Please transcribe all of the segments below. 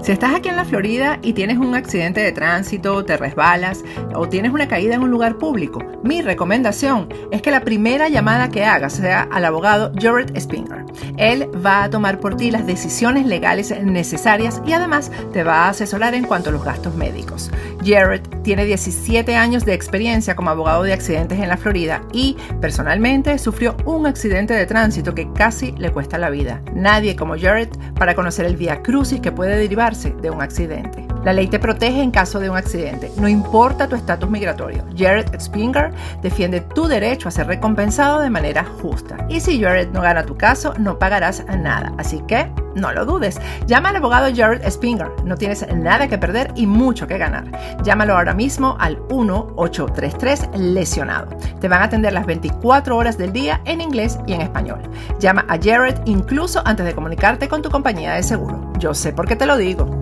Si estás aquí en la Florida y tienes un accidente de tránsito, te resbalas o tienes una caída en un lugar público, mi recomendación es que la primera llamada que hagas sea al abogado Jared Spinger. Él va a tomar por ti las decisiones legales necesarias y además te va a asesorar en cuanto a los gastos médicos. Jared tiene 17 años de experiencia como abogado de accidentes en la Florida y personalmente sufrió un accidente de tránsito que casi le cuesta la vida. Nadie como Jared para conocer el viacrucis que puede derivarse de un accidente. La ley te protege en caso de un accidente, no importa tu estatus migratorio. Jared Spinger defiende tu derecho a ser recompensado de manera justa. Y si Jared no gana tu caso, no pagarás nada. Así que no lo dudes. Llama al abogado Jared Spinger. No tienes nada que perder y mucho que ganar. Llámalo ahora mismo al 1-833-LESIONADO. Te van a atender las 24 horas del día en inglés y en español. Llama a Jared incluso antes de comunicarte con tu compañía de seguro. Yo sé por qué te lo digo.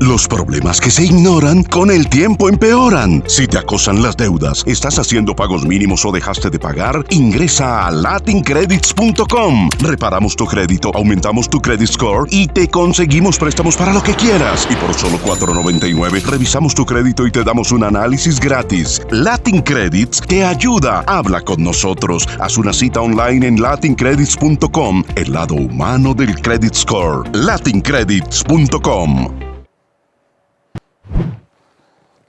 Los problemas que se ignoran con el tiempo empeoran. Si te acosan las deudas, estás haciendo pagos mínimos o dejaste de pagar, ingresa a latincredits.com. Reparamos tu crédito, aumentamos tu credit score y te conseguimos préstamos para lo que quieras. Y por solo $4.99 revisamos tu crédito y te damos un análisis gratis. Latin Credits te ayuda. Habla con nosotros. Haz una cita online en latincredits.com. El lado humano del credit score. latincredits.com.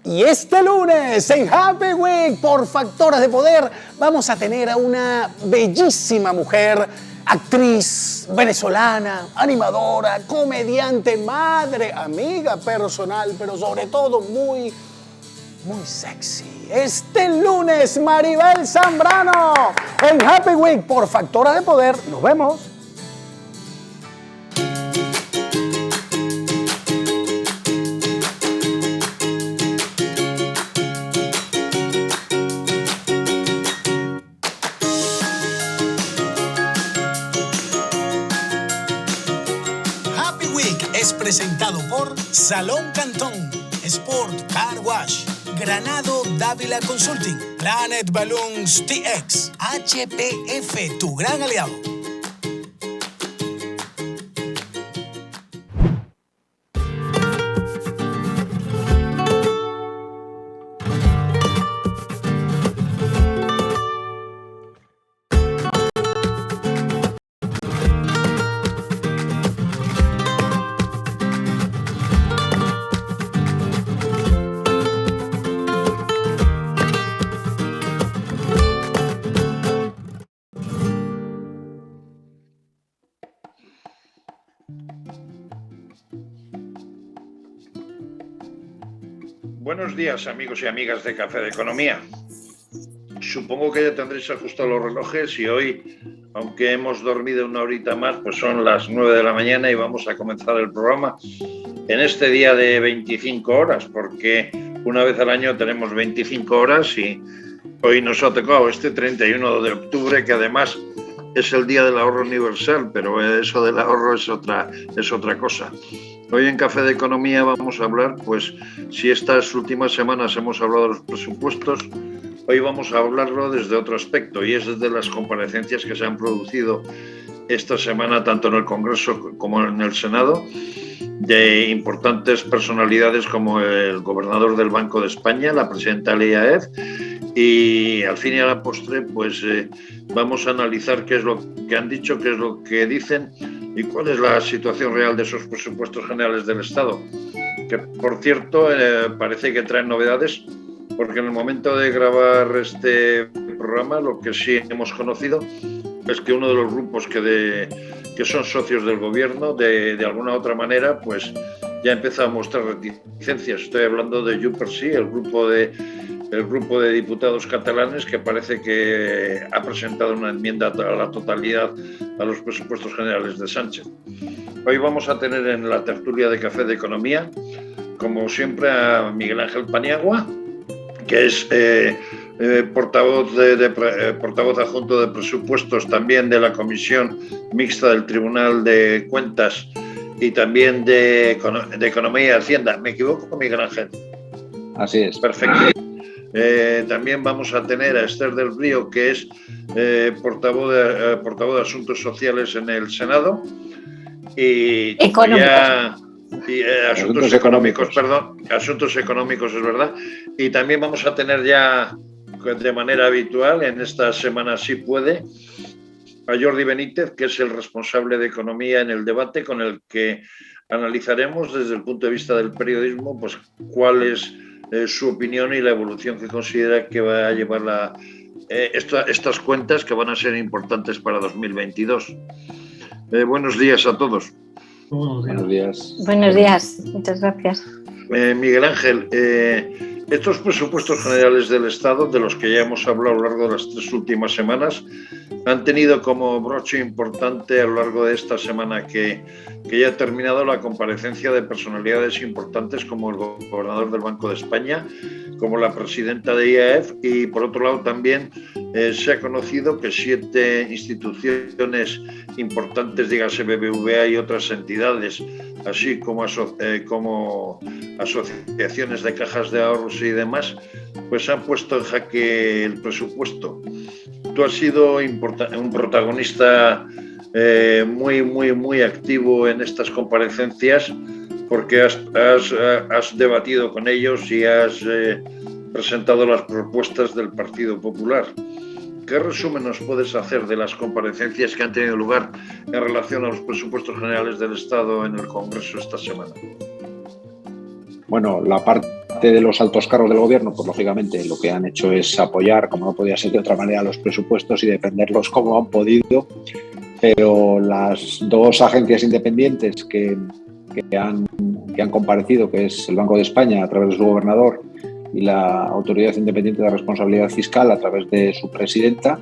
Y este lunes en Happy Week por Factores de Poder vamos a tener a una bellísima mujer, actriz venezolana, animadora, comediante, madre, amiga personal, pero sobre todo muy sexy. Este lunes Maribel Zambrano en Happy Week por Factores de Poder. Nos vemos. Es presentado por Salón Cantón, Sport Car Wash, Granado Dávila Consulting, Planet Balloons TX, HPF, tu gran aliado. Buenos días, amigos y amigas de Café de Economía. Supongo que ya tendréis ajustados los relojes y hoy, aunque hemos dormido una horita más, pues son las 9 de la mañana y vamos a comenzar el programa en este día de 25 horas, porque una vez al año tenemos 25 horas y hoy nos ha tocado este 31 de octubre, que además es el Día del Ahorro Universal, pero eso del ahorro es otra cosa. Hoy en Café de Economía vamos a hablar, pues si estas últimas semanas hemos hablado de los presupuestos, hoy vamos a hablarlo desde otro aspecto, y es desde las comparecencias que se han producido esta semana tanto en el Congreso como en el Senado, de importantes personalidades como el gobernador del Banco de España, la presidenta del IAEF, y al fin y a la postre pues vamos a analizar qué es lo que han dicho, qué es lo que dicen y cuál es la situación real de esos presupuestos generales del Estado, que por cierto parece que traen novedades, porque en el momento de grabar este programa lo que sí hemos conocido es que uno de los grupos que son socios del gobierno de alguna otra manera pues ya empieza a mostrar reticencias. Estoy hablando de Junts per Sí, el grupo de diputados catalanes, que parece que ha presentado una enmienda a la totalidad a los presupuestos generales de Sánchez. Hoy vamos a tener en la tertulia de Café de Economía, como siempre, a Miguel Ángel Paniagua, que es portavoz adjunto de presupuestos también de la Comisión Mixta del Tribunal de Cuentas y también de Economía y Hacienda. ¿Me equivoco, Miguel Ángel? Así es. Perfecto. También vamos a tener a Esther del Río, que es portavoz de Asuntos Sociales en el Senado. y asuntos económicos, perdón, asuntos económicos, es verdad. Y también vamos a tener ya de manera habitual, en esta semana sí puede, a Jordi Benítez, que es el responsable de Economía en el debate, con el que analizaremos desde el punto de vista del periodismo, pues cuál es su opinión y la evolución que considera que va a llevar estas cuentas, que van a ser importantes para 2022. Buenos días a todos. Buenos días. Buenos días, muchas gracias. Miguel Ángel, estos presupuestos generales del Estado, de los que ya hemos hablado a lo largo de las 3 últimas semanas, han tenido como broche importante a lo largo de esta semana que ya ha terminado la comparecencia de personalidades importantes como el gobernador del Banco de España, como la presidenta de IAEF, y por otro lado también se ha conocido que 7 instituciones importantes, dígase BBVA y otras entidades, así como asociaciones de cajas de ahorros y demás, pues han puesto en jaque el presupuesto. Tú has sido un protagonista muy activo en estas comparecencias, porque has debatido con ellos y has presentado las propuestas del Partido Popular. ¿Qué resumen nos puedes hacer de las comparecencias que han tenido lugar en relación a los presupuestos generales del Estado en el Congreso esta semana? Bueno, la parte de los altos cargos del gobierno, pues lógicamente lo que han hecho es apoyar, como no podía ser de otra manera, los presupuestos y defenderlos como han podido, pero las 2 agencias independientes que han comparecido, que es el Banco de España a través de su gobernador y la Autoridad Independiente de Responsabilidad Fiscal a través de su presidenta,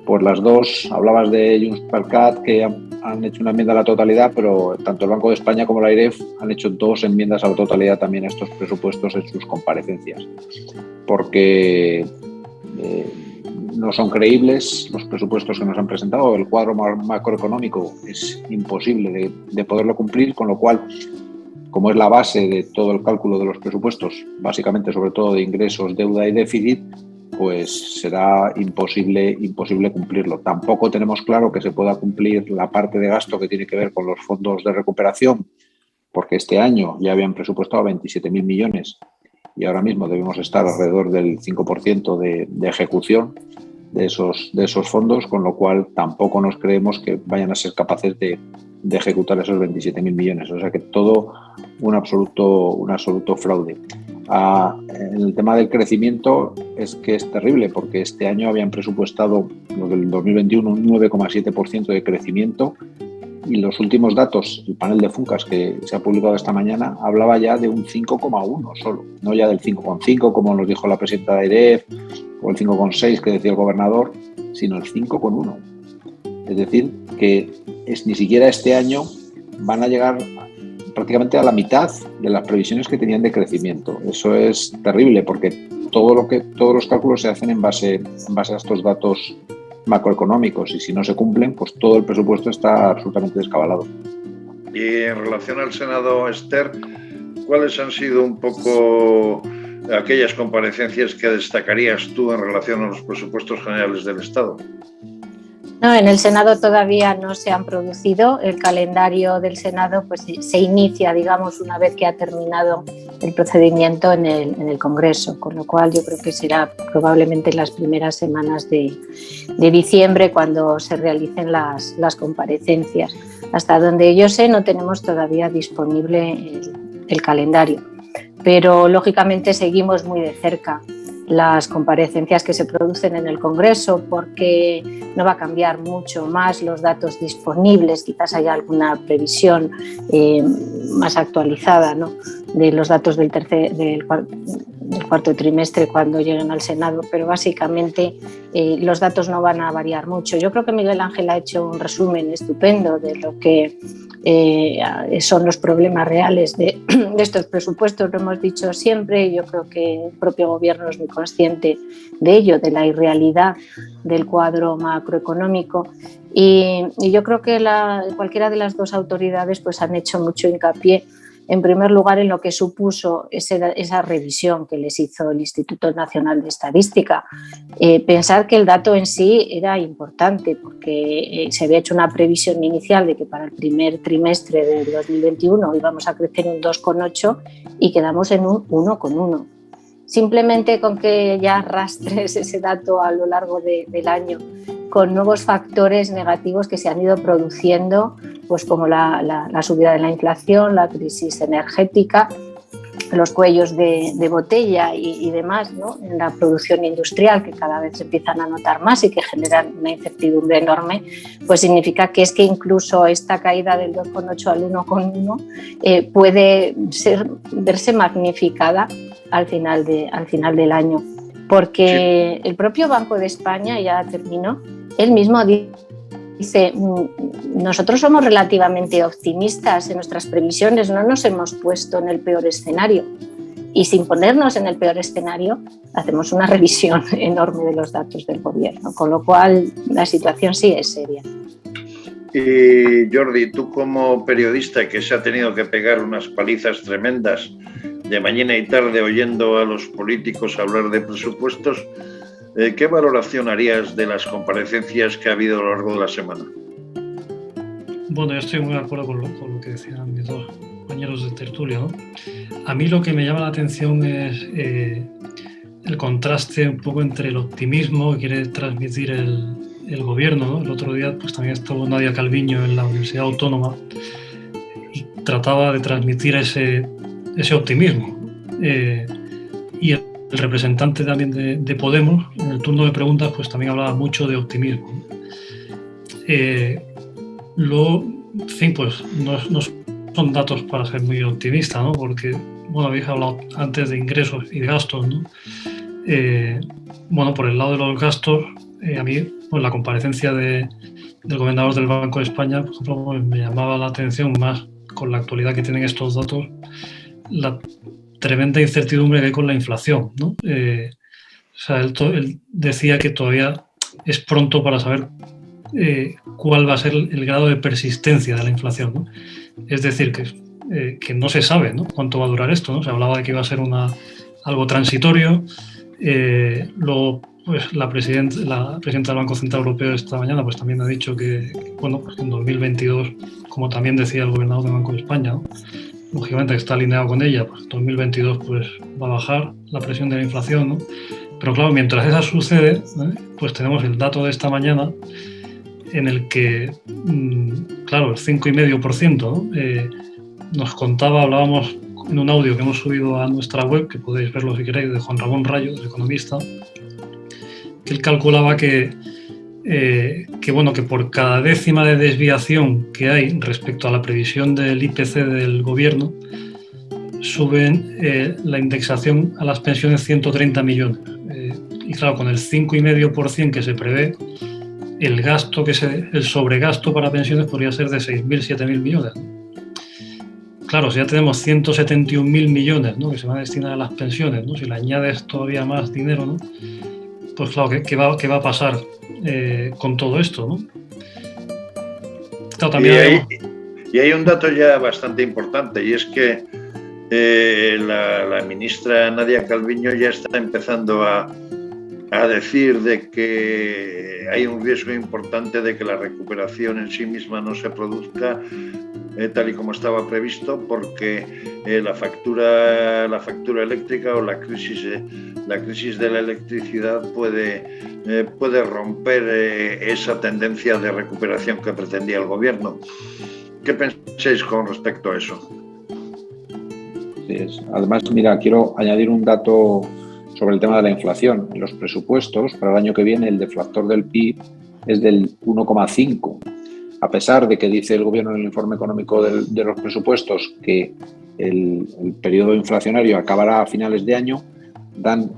pues las 2, hablabas de Junts per Cat, que han hecho una enmienda a la totalidad, pero tanto el Banco de España como la AIREF han hecho 2 enmiendas a la totalidad también a estos presupuestos en sus comparecencias, porque no son creíbles los presupuestos que nos han presentado. El cuadro macroeconómico es imposible de poderlo cumplir, con lo cual, como es la base de todo el cálculo de los presupuestos, básicamente sobre todo de ingresos, deuda y déficit, pues será imposible cumplirlo. Tampoco tenemos claro que se pueda cumplir la parte de gasto que tiene que ver con los fondos de recuperación, porque este año ya habían presupuestado 27.000 millones y ahora mismo debemos estar alrededor del 5% de ejecución de esos fondos, con lo cual tampoco nos creemos que vayan a ser capaces de ejecutar esos 27.000 millones. O sea que todo un absoluto fraude. En el tema del crecimiento es que es terrible, porque este año habían presupuestado, los del 2021, un 9,7% de crecimiento, y los últimos datos, el panel de Funcas que se ha publicado esta mañana, hablaba ya de un 5,1 solo, no ya del 5,5 como nos dijo la presidenta de AIREF o el 5,6 que decía el gobernador, sino el 5,1. Es decir, que ni siquiera este año van a llegar prácticamente a la mitad de las previsiones que tenían de crecimiento. Eso es terrible, porque todos los cálculos se hacen en base a estos datos macroeconómicos, y si no se cumplen, pues todo el presupuesto está absolutamente descabalado. Y en relación al Senado, Esther, ¿cuáles han sido un poco aquellas comparecencias que destacarías tú en relación a los presupuestos generales del Estado? No, en el Senado todavía no se han producido. El calendario del Senado pues se inicia, digamos, una vez que ha terminado el procedimiento en el Congreso, con lo cual yo creo que será probablemente en las primeras semanas de diciembre cuando se realicen las comparecencias. Hasta donde yo sé no tenemos todavía disponible el calendario, pero lógicamente seguimos muy de cerca las comparecencias que se producen en el Congreso, porque no va a cambiar mucho más los datos disponibles. Quizás haya alguna previsión más actualizada, ¿no?, de los datos del cuarto trimestre cuando lleguen al Senado, pero básicamente los datos no van a variar mucho. Yo creo que Miguel Ángel ha hecho un resumen estupendo de lo que son los problemas reales de estos presupuestos. Lo hemos dicho siempre, y yo creo que el propio gobierno es muy consciente de ello, de la irrealidad del cuadro macroeconómico, y yo creo que cualquiera de las 2 autoridades pues han hecho mucho hincapié En primer lugar, en lo que supuso esa revisión que les hizo el Instituto Nacional de Estadística. Pensar que el dato en sí era importante porque se había hecho una previsión inicial de que para el primer trimestre del 2021 íbamos a crecer un 2,8 y quedamos en un 1,1. Simplemente con que ya arrastres ese dato a lo largo del año con nuevos factores negativos que se han ido produciendo, pues como la subida de la inflación, la crisis energética, los cuellos de botella y demás, ¿no?, en la producción industrial, que cada vez se empiezan a notar más y que generan una incertidumbre enorme, pues significa que incluso esta caída del 2,8 al 1,1 puede verse magnificada al final del año. Porque el propio Banco de España, ya terminó, él mismo dice, nosotros somos relativamente optimistas en nuestras previsiones, no nos hemos puesto en el peor escenario. Y sin ponernos en el peor escenario, hacemos una revisión enorme de los datos del gobierno, con lo cual la situación sí es seria. Y Jordi, tú como periodista que se ha tenido que pegar unas palizas tremendas de mañana y tarde oyendo a los políticos hablar de presupuestos, ¿qué valoración harías de las comparecencias que ha habido a lo largo de la semana? Bueno, yo estoy muy de acuerdo con lo que decían mis dos compañeros de tertulia, ¿no? A mí lo que me llama la atención es el contraste un poco entre el optimismo que quiere transmitir el gobierno, ¿no? El otro día pues también estuvo Nadia Calviño en la Universidad Autónoma y trataba de transmitir ese optimismo. Y el representante también de Podemos, en el turno de preguntas, pues también hablaba mucho de optimismo. En fin, pues no son datos para ser muy optimista, ¿no? Porque, bueno, habéis hablado antes de ingresos y de gastos, ¿no? Bueno, por el lado de los gastos, a mí, pues la comparecencia del gobernador del Banco de España, por ejemplo, pues, me llamaba la atención más con la actualidad que tienen estos datos, la tremenda incertidumbre que hay con la inflación, ¿no? O sea, él decía que todavía es pronto para saber cuál va a ser el grado de persistencia de la inflación, ¿no? Es decir, que no se sabe, ¿no?, cuánto va a durar esto, ¿no? Se hablaba de que iba a ser algo transitorio. Luego, pues la presidenta del Banco Central Europeo esta mañana pues también ha dicho que bueno, pues en 2022, como también decía el gobernador del Banco de España, ¿no?, lógicamente que está alineado con ella, pues 2022 pues va a bajar la presión de la inflación, ¿no? Pero claro, mientras eso sucede, pues tenemos el dato de esta mañana en el que, claro, el 5,5%, ¿no? Nos contaba, hablábamos en un audio que hemos subido a nuestra web, que podéis verlo si queréis, de Juan Ramón Rayo, el economista, que él calculaba que por cada décima de desviación que hay respecto a la previsión del IPC del gobierno, suben la indexación a las pensiones 130 millones. Y claro, con el 5,5% que se prevé, el gasto, el sobregasto para pensiones podría ser de 6.000, 7.000 millones. Claro, si ya tenemos 171.000 millones, ¿no?, que se van a destinar a las pensiones, ¿no?, si le añades todavía más dinero, ¿no?, pues claro, ¿qué va a pasar con todo esto, ¿no? Claro, también y hay un dato ya bastante importante, y es que la ministra Nadia Calviño ya está empezando a decir de que hay un riesgo importante de que la recuperación en sí misma no se produzca tal y como estaba previsto, porque la factura eléctrica o la crisis de la electricidad puede romper esa tendencia de recuperación que pretendía el gobierno. ¿Qué pensáis con respecto a eso? Sí, además, mira, quiero añadir un dato sobre el tema de la inflación. En los presupuestos para el año que viene el deflactor del PIB es del 1,5. A pesar de que dice el gobierno en el informe económico de los presupuestos que el periodo inflacionario acabará a finales de año, dan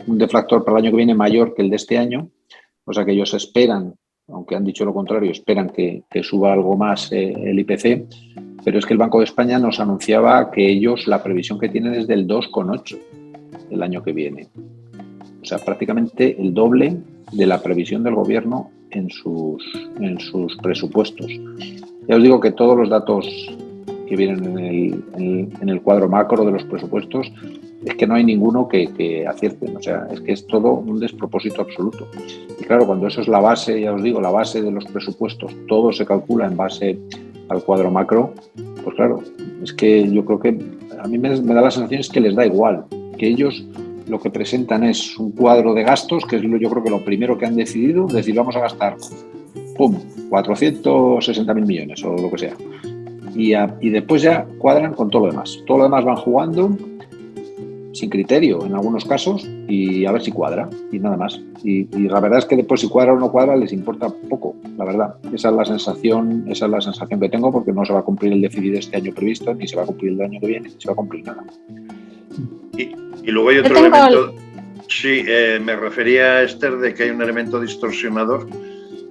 un deflactor para el año que viene mayor que el de este año. O sea que ellos esperan, aunque han dicho lo contrario, esperan que suba algo más el IPC, pero es que el Banco de España nos anunciaba que ellos la previsión que tienen es del 2,8 el año que viene. O sea, prácticamente el doble de la previsión del gobierno en sus presupuestos. Ya os digo que todos los datos vienen en el cuadro macro de los presupuestos, es que no hay ninguno que acierten. O sea, es que es todo un despropósito absoluto. Y claro, cuando eso es la base, ya os digo, la base de los presupuestos, todo se calcula en base al cuadro macro, pues claro, es que yo creo que a mí me da la sensación es que les da igual, que ellos lo que presentan es un cuadro de gastos, que es yo creo que lo primero que han decidido, decir, vamos a gastar, ¡pum!, 460.000 millones o lo que sea. Y después ya cuadran con todo lo demás. Todo lo demás van jugando sin criterio en algunos casos y a ver si cuadra y nada más. Y la verdad es que después si cuadra o no cuadra les importa poco, la verdad. Esa es la sensación que tengo, porque no se va a cumplir el déficit de este año previsto, ni se va a cumplir el año que viene, ni se va a cumplir nada. Y luego hay otro elemento. Sí, me refería a Esther de que hay un elemento distorsionador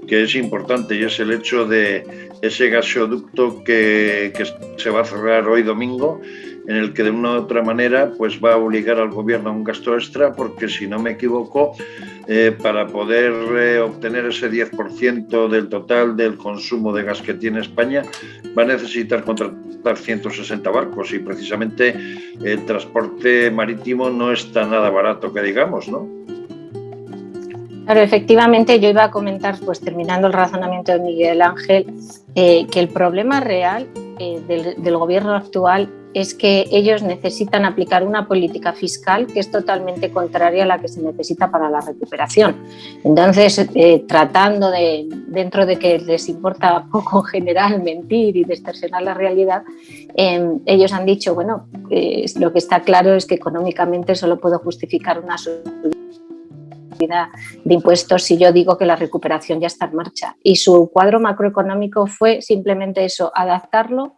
que es importante, y es el hecho de ese gasoducto que se va a cerrar hoy domingo, en el que de una u otra manera pues va a obligar al gobierno a un gasto extra, porque si no me equivoco, para poder obtener ese 10% del total del consumo de gas que tiene España, va a necesitar contratar 160 barcos, y precisamente el transporte marítimo no está nada barato, que digamos, ¿no? Claro, efectivamente, yo iba a comentar, pues terminando el razonamiento de Miguel Ángel, que el problema real del gobierno actual es que ellos necesitan aplicar una política fiscal que es totalmente contraria a la que se necesita para la recuperación. Entonces, tratando de, dentro de que les importa poco en general mentir y distorsionar la realidad, ellos han dicho, bueno, lo que está claro es que económicamente solo puedo justificar una subida de impuestos si yo digo que la recuperación ya está en marcha. Y su cuadro macroeconómico fue simplemente eso, adaptarlo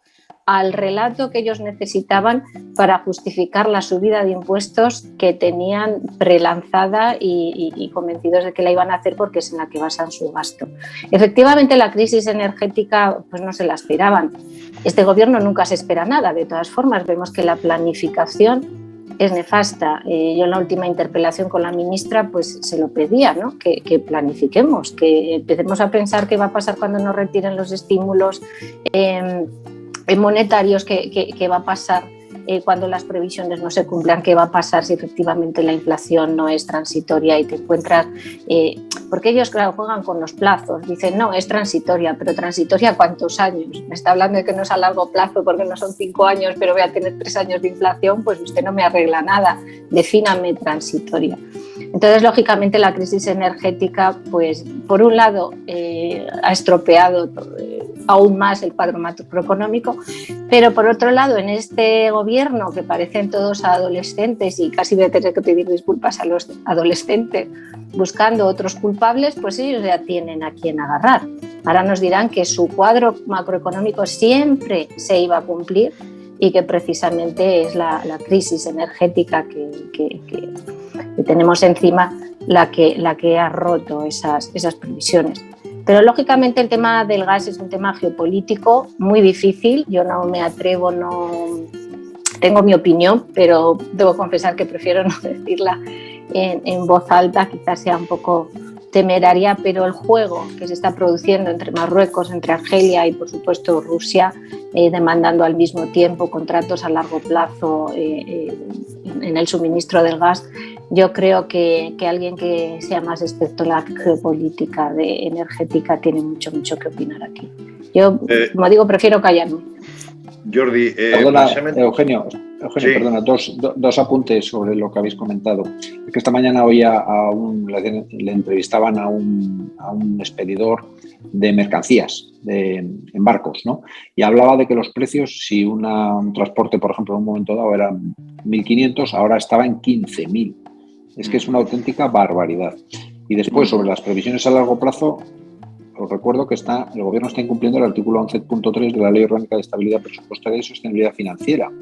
al relato que ellos necesitaban para justificar la subida de impuestos que tenían prelanzada y convencidos de que la iban a hacer, porque es en la que basan su gasto. Efectivamente, la crisis energética pues no se la esperaban. Este gobierno nunca se espera nada. De todas formas, vemos que la planificación es nefasta. Yo en la última interpelación con la ministra pues se lo pedía, ¿no? Que planifiquemos, que empecemos a pensar qué va a pasar cuando nos retiren los estímulos monetarios, qué va a pasar cuando las previsiones no se cumplan, qué va a pasar si efectivamente la inflación no es transitoria y te encuentras... porque ellos, claro, juegan con los plazos, dicen, no, es transitoria, pero ¿transitoria cuántos años? Me está hablando de que no es a largo plazo porque no son 5 años, pero voy a tener 3 años de inflación, pues usted no me arregla nada, defíname transitoria. Entonces, lógicamente, la crisis energética, pues, por un lado, ha estropeado aún más el cuadro macroeconómico, pero por otro lado, en este gobierno, que parecen todos adolescentes, y casi voy a tener que pedir disculpas a los adolescentes, buscando otros culpables, pues ellos ya tienen a quién agarrar. Ahora nos dirán que su cuadro macroeconómico siempre se iba a cumplir y que precisamente es la crisis energética que tenemos encima la que ha roto esas previsiones. Pero lógicamente el tema del gas es un tema geopolítico muy difícil. Yo no me atrevo, tengo mi opinión, pero debo confesar que prefiero no decirla en voz alta, quizás sea un poco temeraria, pero el juego que se está produciendo entre Marruecos, entre Argelia y por supuesto Rusia, demandando al mismo tiempo contratos a largo plazo en el suministro del gas, yo creo que alguien que sea más experto en la geopolítica energética tiene mucho que opinar aquí. Yo, como digo, prefiero callarme. Jordi, perdona, Eugenio, sí. Perdona, dos apuntes sobre lo que habéis comentado. Es que esta mañana oía le entrevistaban a un expedidor de mercancías en barcos, ¿no? Y hablaba de que los precios, si un transporte, por ejemplo, en un momento dado era 1.500, ahora estaba en 15.000. Es que es una auténtica barbaridad. Y después, sobre las previsiones a largo plazo, os recuerdo que el Gobierno está incumpliendo el artículo 11.3 de la Ley Orgánica de Estabilidad Presupuestaria y Sostenibilidad Financiera,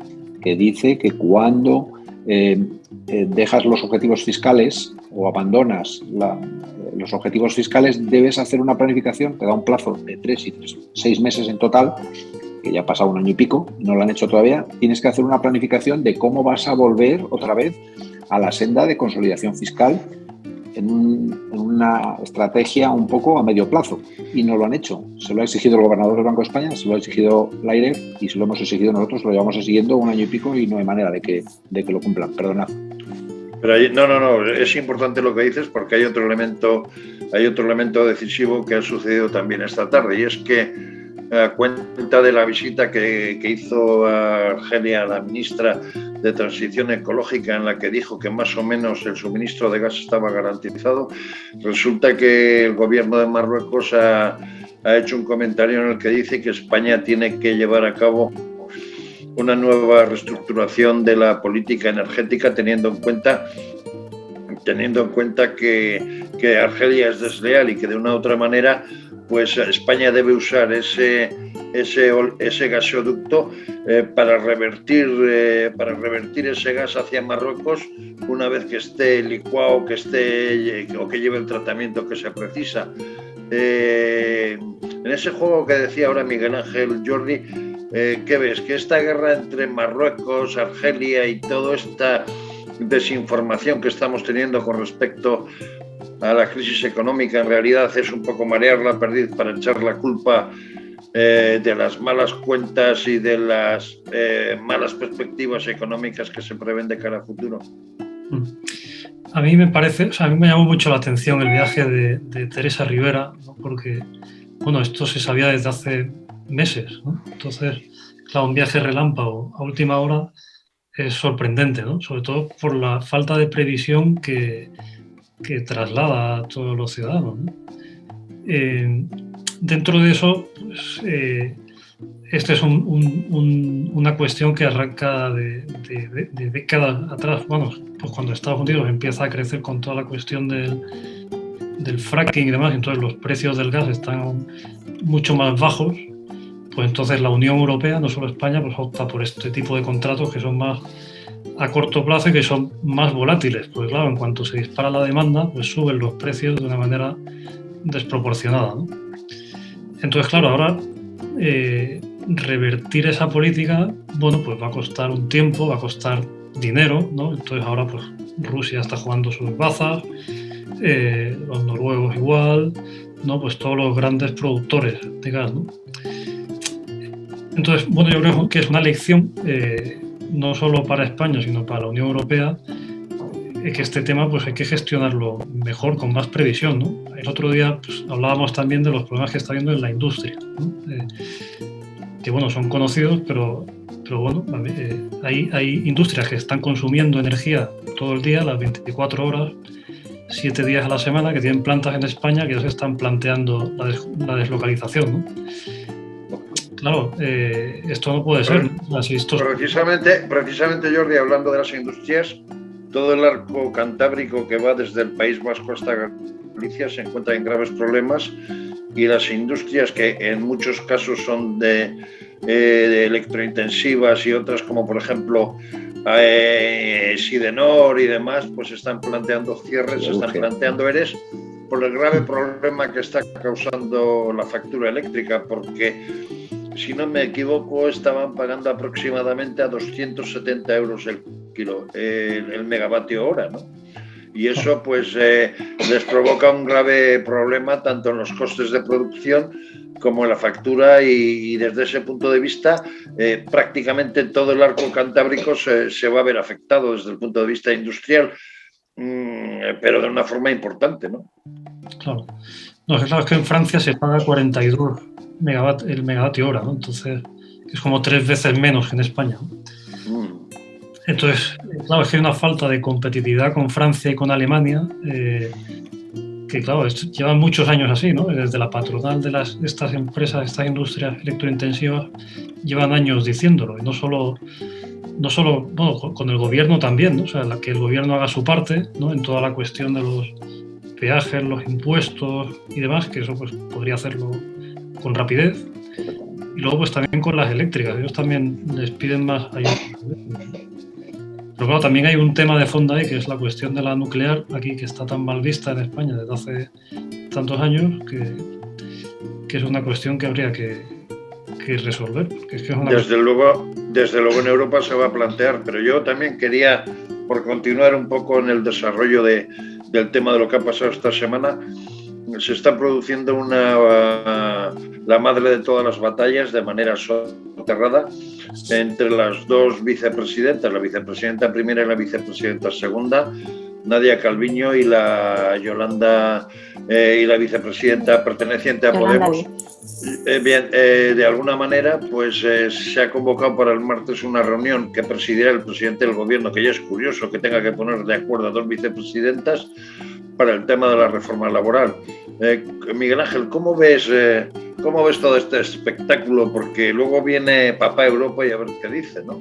que dice que cuando dejas los objetivos fiscales o abandonas los objetivos fiscales, debes hacer una planificación, te da un plazo de 3 y 6 meses en total, que ya ha pasado 1 año y pico, no lo han hecho todavía. Tienes que hacer una planificación de cómo vas a volver otra vez a la senda de consolidación fiscal en un una estrategia un poco a medio plazo y no lo han hecho. Se lo ha exigido el gobernador del Banco de España, se lo ha exigido la AIREF y se lo hemos exigido nosotros, lo llevamos siguiendo 1 año y pico y no hay manera de que lo cumplan. Perdonad. Pero no, es importante lo que dices porque hay otro elemento decisivo que ha sucedido también esta tarde y es que a cuenta de la visita que hizo a Argelia la ministra de Transición Ecológica, en la que dijo que más o menos el suministro de gas estaba garantizado, resulta que el gobierno de Marruecos ha hecho un comentario en el que dice que España tiene que llevar a cabo una nueva reestructuración de la política energética teniendo en cuenta que Argelia es desleal y que de una u otra manera pues España debe usar ese gasoducto para revertir ese gas hacia Marruecos una vez que esté licuado, que lleve el tratamiento que se precisa. En ese juego que decía ahora Miguel Ángel, Jordi, ¿qué ves? Que esta guerra entre Marruecos, Argelia y toda esta desinformación que estamos teniendo con respecto a la crisis económica en realidad es un poco marear la perdiz para echar la culpa de las malas cuentas y de las malas perspectivas económicas que se prevén de cara a futuro. A mí me parece, a mí me llamó mucho la atención el viaje de Teresa Rivera, ¿no? Porque, bueno, esto se sabía desde hace meses, ¿no? Entonces, claro, un viaje relámpago a última hora es sorprendente, ¿no? Sobre todo por la falta de previsión que traslada a todos los ciudadanos, ¿no? Dentro de eso, pues, esta es una cuestión que arranca de décadas atrás. Bueno, pues cuando Estados Unidos empieza a crecer con toda la cuestión del fracking y demás, entonces los precios del gas están mucho más bajos, pues entonces la Unión Europea, no solo España, pues opta por este tipo de contratos que son más a corto plazo y que son más volátiles. Pues claro, en cuanto se dispara la demanda, pues suben los precios de una manera desproporcionada, ¿no? Entonces, claro, ahora revertir esa política, bueno, pues va a costar un tiempo, va a costar dinero, ¿no? Entonces ahora pues Rusia está jugando sus bazas, los noruegos igual, ¿no? Pues todos los grandes productores de gas, ¿no? Entonces, bueno, yo creo que es una lección no solo para España, sino para la Unión Europea, que este tema pues hay que gestionarlo mejor, con más previsión, ¿no? El otro día pues, hablábamos también de los problemas que está habiendo en la industria, ¿no? Que bueno, son conocidos, pero bueno, hay industrias que están consumiendo energía todo el día, las 24 horas, 7 días a la semana, que tienen plantas en España que ya se están planteando la deslocalización, ¿no? Claro, esto no puede ser, ¿no? Así, Precisamente, Jordi, hablando de las industrias, todo el arco cantábrico que va desde el País Vasco hasta Galicia se encuentra en graves problemas y las industrias que en muchos casos son de electrointensivas y otras como por ejemplo Sidenor y demás, pues están planteando cierres, están planteando EREs por el grave problema que está causando la factura eléctrica, porque si no me equivoco estaban pagando aproximadamente a 270 euros el megavatio hora, ¿no? Y eso pues les provoca un grave problema tanto en los costes de producción como en la factura y desde ese punto de vista prácticamente todo el arco cantábrico se va a ver afectado desde el punto de vista industrial, pero de una forma importante, ¿no? Claro. No, claro, es que en Francia se paga 42 el megavatio hora, ¿no? Entonces es como 3 veces menos que en España, ¿no? Entonces, claro, es que hay una falta de competitividad con Francia y con Alemania, que claro, llevan muchos años así, ¿no? Desde la patronal de estas empresas, estas industrias electrointensivas, llevan años diciéndolo, y no solo bueno, con el gobierno también, ¿no? O sea, que el gobierno haga su parte, ¿no? En toda la cuestión de los peajes, los impuestos y demás, que eso pues podría hacerlo con rapidez. Y luego pues también con las eléctricas, ellos también les piden más ayuda. Pero claro, también hay un tema de fondo ahí, que es la cuestión de la nuclear, aquí que está tan mal vista en España desde hace tantos años, que es una cuestión que habría que resolver. Porque es que es una desde luego en Europa se va a plantear, pero yo también quería, por continuar un poco en el desarrollo de del tema de lo que ha pasado esta semana, se está produciendo la madre de todas las batallas de manera soterrada entre las dos vicepresidentas, la vicepresidenta primera y la vicepresidenta segunda, Nadia Calviño y la Yolanda y la vicepresidenta perteneciente a Podemos. De alguna manera, pues se ha convocado para el martes una reunión que presidirá el presidente del gobierno, que ya es curioso que tenga que poner de acuerdo a dos vicepresidentas para el tema de la reforma laboral. Miguel Ángel, ¿cómo ves todo este espectáculo? Porque luego viene Papá Europa y a ver qué dice, ¿no?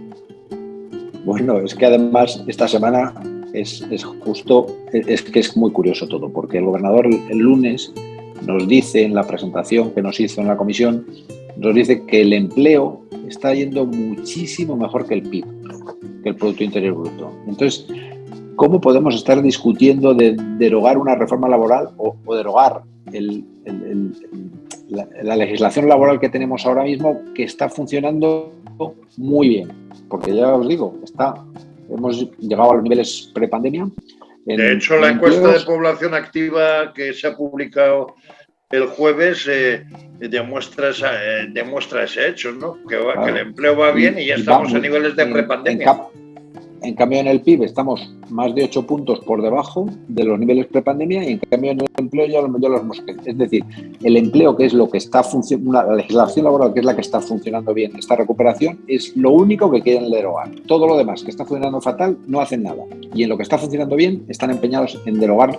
Bueno, es que además esta semana es que es muy curioso todo, porque el gobernador el lunes nos dice en la presentación que nos hizo en la comisión, nos dice que el empleo está yendo muchísimo mejor que el PIB, que el Producto Interior Bruto. Entonces, ¿cómo podemos estar discutiendo de derogar una reforma laboral o derogar la legislación laboral que tenemos ahora mismo, que está funcionando muy bien? Porque ya os digo, hemos llegado a los niveles prepandemia. De hecho, la encuesta de población activa que se ha publicado el jueves demuestra ese hecho, ¿no? Que el empleo va bien y ya estamos a niveles de prepandemia. En cambio, en el PIB estamos más de 8 puntos por debajo de los niveles prepandemia y en cambio en el empleo ya los hemos. Es decir, el empleo, que es lo que está funcionando, la legislación laboral, que es la que está funcionando bien, esta recuperación, es lo único que quieren derogar. Todo lo demás que está funcionando fatal no hacen nada. Y en lo que está funcionando bien están empeñados en derogar,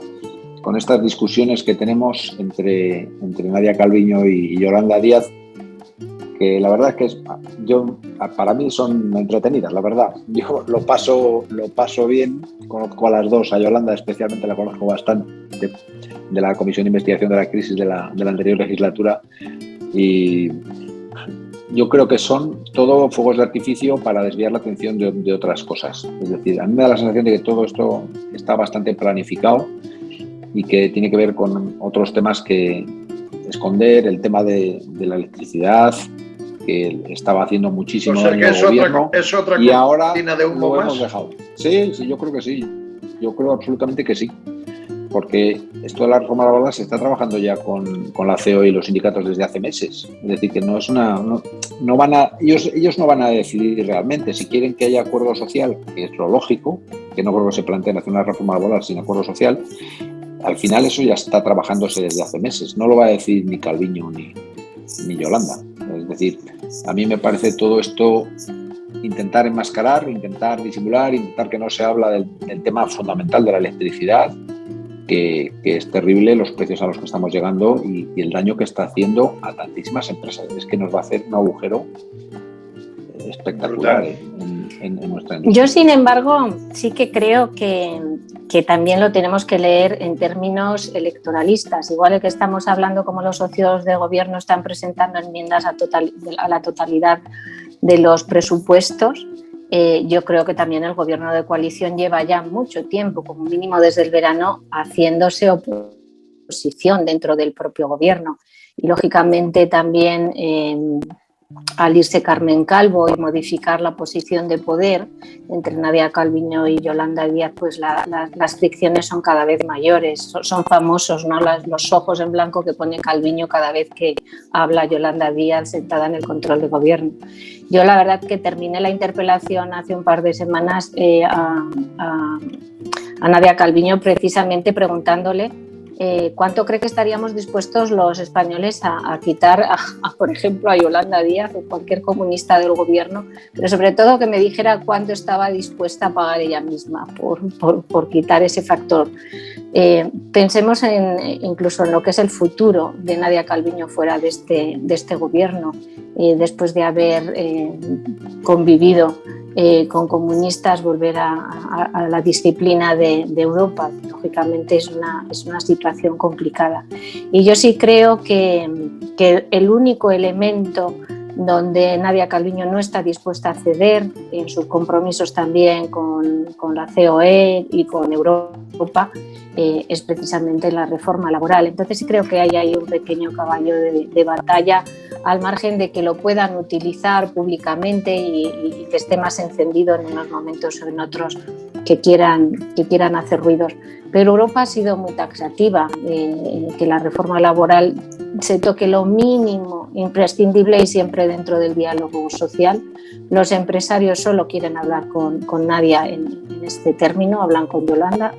con estas discusiones que tenemos entre Nadia Calviño y Yolanda Díaz, que la verdad es que para mí son entretenidas, la verdad. Yo lo paso bien, conozco a las dos, a Yolanda especialmente la conozco bastante, de la Comisión de Investigación de la Crisis de la anterior legislatura, y yo creo que son todo fuegos de artificio para desviar la atención de otras cosas. Es decir, a mí me da la sensación de que todo esto está bastante planificado y que tiene que ver con otros temas que esconder, el tema de la electricidad, que estaba haciendo muchísimo daño al gobierno, es otra y ahora de humo lo más. Hemos dejado. Sí, yo creo que sí. Yo creo absolutamente que sí. Porque esto de la reforma laboral se está trabajando ya con la CEO y los sindicatos desde hace meses. Es decir, que no es ellos no van a decidir realmente si quieren que haya acuerdo social, que es lo lógico, que no creo que se planteen hacer una reforma laboral sin acuerdo social. Al final eso ya está trabajándose desde hace meses. No lo va a decir ni Calviño ni Yolanda. Es decir, a mí me parece todo esto intentar enmascarar, intentar disimular, intentar que no se habla del tema fundamental de la electricidad, que es terrible los precios a los que estamos llegando y el daño que está haciendo a tantísimas empresas. Es que nos va a hacer un agujero espectacular en nuestra industria. Yo, sin embargo, sí que creo que también lo tenemos que leer en términos electoralistas. Igual que estamos hablando como los socios de gobierno están presentando enmiendas a la totalidad de los presupuestos, yo creo que también el gobierno de coalición lleva ya mucho tiempo, como mínimo desde el verano, haciéndose oposición dentro del propio gobierno. Y lógicamente también al irse Carmen Calvo y modificar la posición de poder entre Nadia Calviño y Yolanda Díaz, pues las fricciones son cada vez mayores. Son famosos, ¿no? Los ojos en blanco que pone Calviño cada vez que habla Yolanda Díaz sentada en el control de gobierno. Yo la verdad que terminé la interpelación hace un par de semanas a Nadia Calviño precisamente preguntándole ¿cuánto cree que estaríamos dispuestos los españoles a quitar, por ejemplo, a Yolanda Díaz o cualquier comunista del gobierno? Pero sobre todo que me dijera cuánto estaba dispuesta a pagar ella misma por quitar ese factor. Pensemos incluso en lo que es el futuro de Nadia Calviño fuera de este gobierno, después de haber convivido con comunistas, volver a la disciplina de Europa. Lógicamente es una situación complicada. Y yo sí creo que el único elemento donde Nadia Calviño no está dispuesta a ceder en sus compromisos también con la COE y con Europa es precisamente la reforma laboral. Entonces sí creo que hay ahí un pequeño caballo de batalla, al margen de que lo puedan utilizar públicamente y que esté más encendido en unos momentos o en otros que quieran hacer ruidos. Pero Europa ha sido muy taxativa, que la reforma laboral se toque lo mínimo imprescindible y siempre dentro del diálogo social. Los empresarios solo quieren hablar con Nadia en este término, hablan con Yolanda,